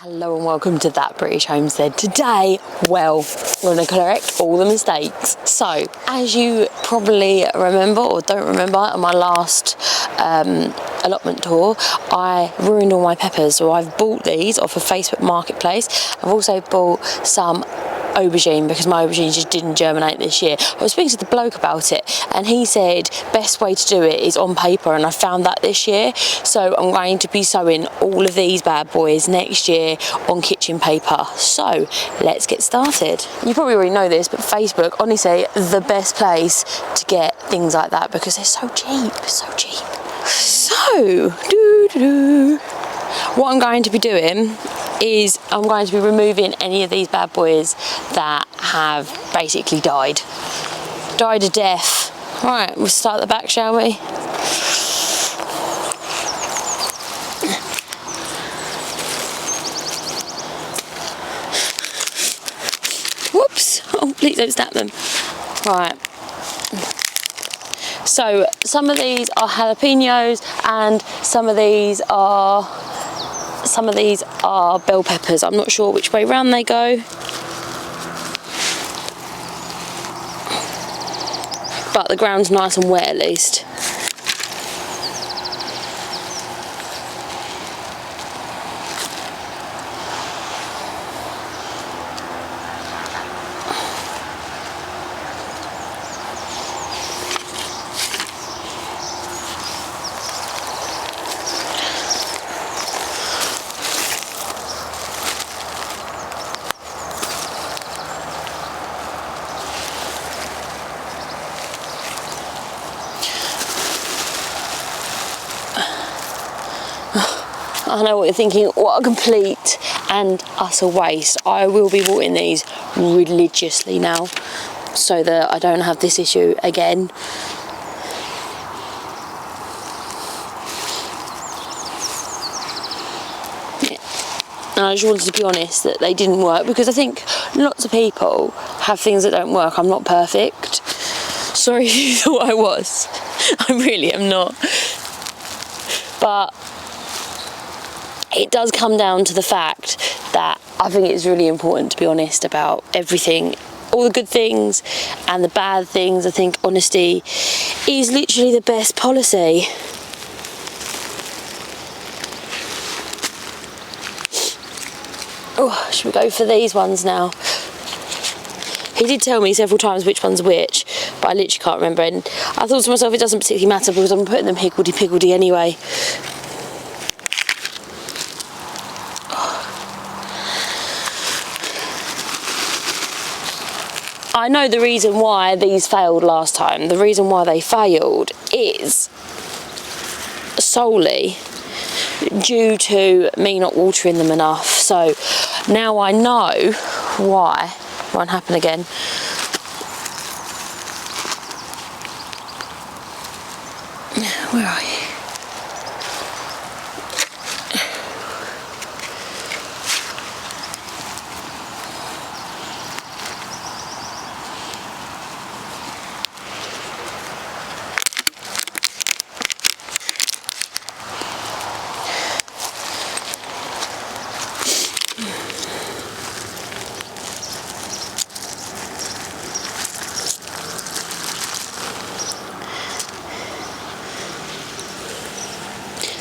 Hello and welcome to That British Homestead. Today, well, we're going to correct all the mistakes. So, as you probably remember or don't remember, on my last allotment tour, I ruined all my peppers. So I've bought these off of Facebook Marketplace. I've also bought some aubergine because my aubergine just didn't germinate this year. I was speaking to the bloke about it and he said best way to do it is on paper, and I found that this year. So I'm going to be sowing all of these bad boys next year on kitchen paper. So let's get started. You probably already know this, but Facebook, honestly, the best place to get things like that because they're so cheap, so cheap. So, what I'm going to be doing is I'm going to be removing any of these bad boys that have basically died a death. Right, we'll start at the back, shall we? Whoops, oh please don't snap them. Right, so some of these are jalapenos and some of these are bell peppers. I'm not sure which way round they go, but the ground's nice and wet at least. I know what you're thinking, what a complete and utter waste. I will be watering these religiously now so that I don't have this issue again. Yeah. And I just wanted to be honest that they didn't work because I think lots of people have things that don't work. I'm not perfect. Sorry if you thought I was. I really am not. But it does come down to the fact that I think it's really important to be honest about everything, all the good things and the bad things. I think honesty is literally the best policy. Oh, should we go for these ones now? He did tell me several times which one's which, but I literally can't remember. And I thought to myself, it doesn't particularly matter because I'm putting them higgledy-piggledy anyway. I know the reason why these failed last time. The reason why they failed is solely due to me not watering them enough. So now I know why. Won't happen again. Where are you?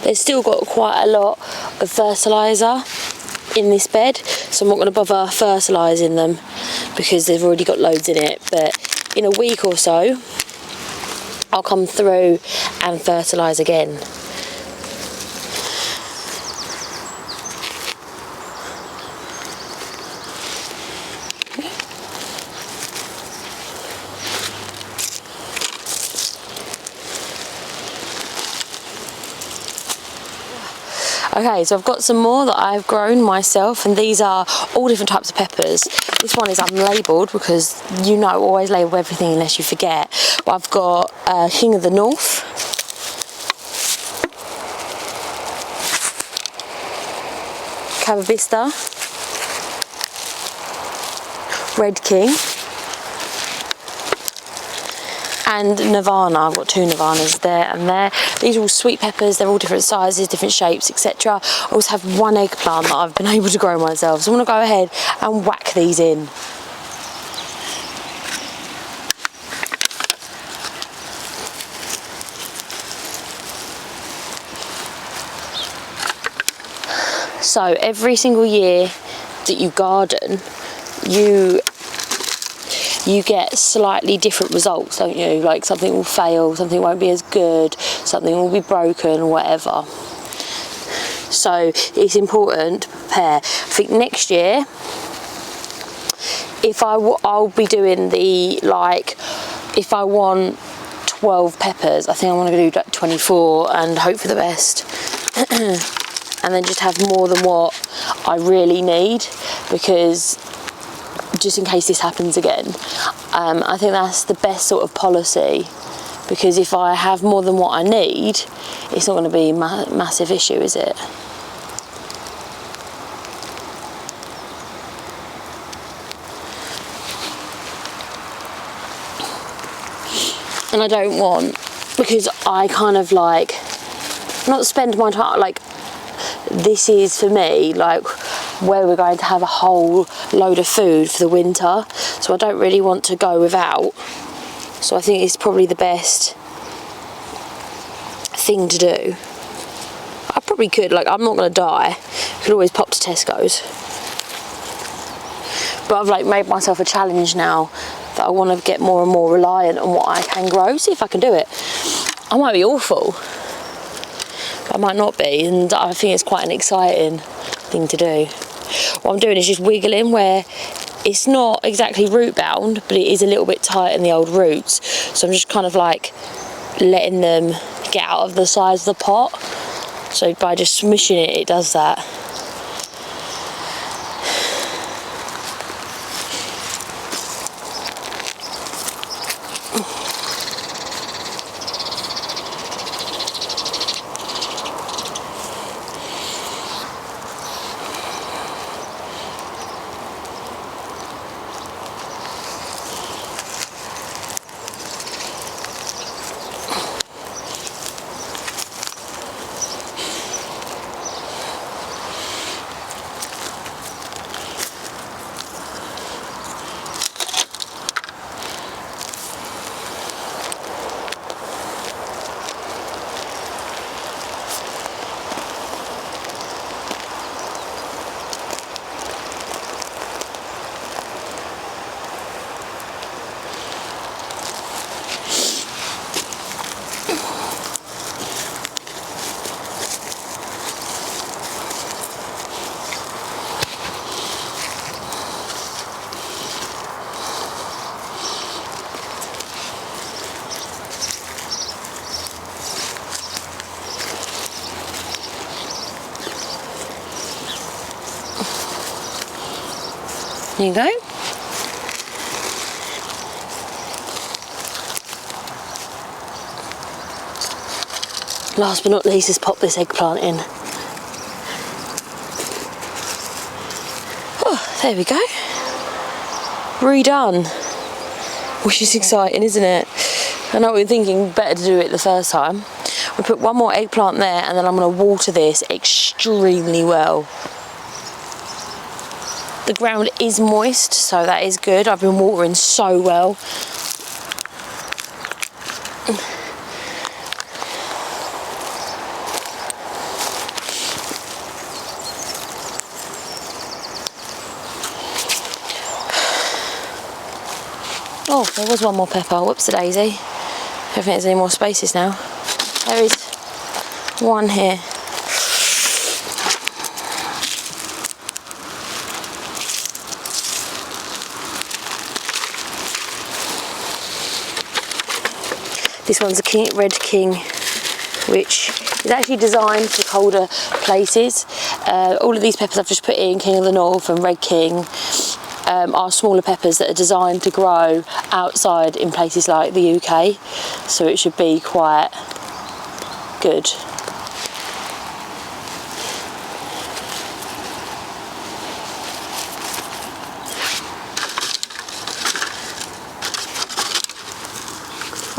They've still got quite a lot of fertilizer in this bed, so I'm not going to bother fertilising them because they've already got loads in it. But in a week or so, I'll come through and fertilise again. Okay, so I've got some more that I've grown myself, and these are all different types of peppers. This one is unlabelled because you know, always label everything unless you forget. But I've got King of the North, Cavavista, Red King, and Nirvana. I've got 2 Nirvanas there and there. These are all sweet peppers. They're all different sizes, different shapes, etc. I also have 1 eggplant that I've been able to grow myself. So I'm going to go ahead and whack these in. So every single year that you garden, you get slightly different results, don't you? Like something will fail, something won't be as good, something will be broken, whatever. So it's important to prepare. I think next year, if I'll be doing the, like, if I want 12 peppers, I think I want to do like 24 and hope for the best. And then just have more than what I really need, because just in case this happens again, I think that's the best sort of policy, because if I have more than what I need, it's not going to be a massive issue, is it? And I don't want, because I kind of like, not spend my time, like, this is for me like where we're going to have a whole load of food for the winter, so I don't really want to go without. So I think it's probably the best thing to do. I probably could, like, I'm not going to die, I could always pop to Tesco's, but I've like made myself a challenge now that I want to get more and more reliant on what I can grow, see if I can do it. I might be awful, I might not be, and I think it's quite an exciting thing to do. What I'm doing is just wiggling where it's not exactly root bound, but it is a little bit tight in the old roots, so I'm just kind of like letting them get out of the size of the pot. So by just smushing it, it does that. There you go. Last but not least, let's pop this eggplant in. Oh, there we go. Redone. Which is exciting, isn't it? I know what you're thinking, better to do it the first time. We'll put 1 more eggplant there, and then I'm going to water this extremely well. The ground is moist, so that is good. I've been watering so well. Oh, there was 1 more pepper. Whoops-a-daisy. I don't think there's any more spaces now. There is 1 here. This one's a Red King, which is actually designed for colder places. All of these peppers I've just put in, King of the North and Red King, are smaller peppers that are designed to grow outside in places like the UK, so it should be quite good.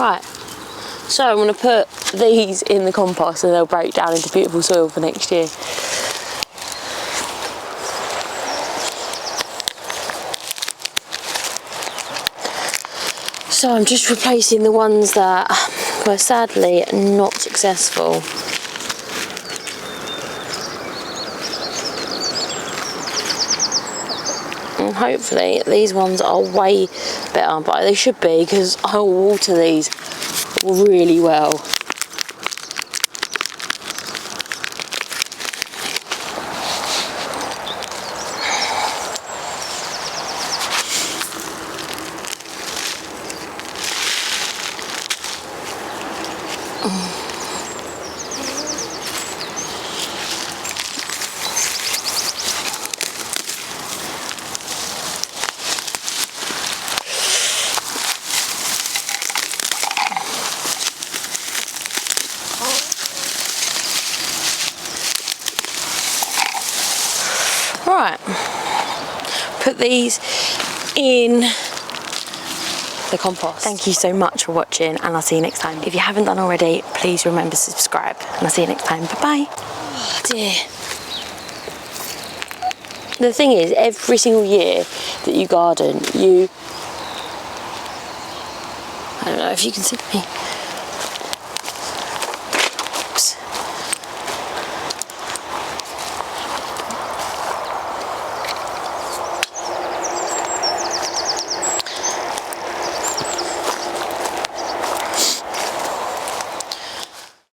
Right, so I'm going to put these in the compost and they'll break down into beautiful soil for next year. So I'm just replacing the ones that were sadly not successful. And hopefully these ones are way better, but they should be because I will water these really well. Right, put these in the compost. Thank you so much for watching and I'll see you next time. If you haven't done already, please remember to subscribe and I'll see you next time. Bye bye. Oh dear. The thing is, every single year that you garden, I don't know if you can see me,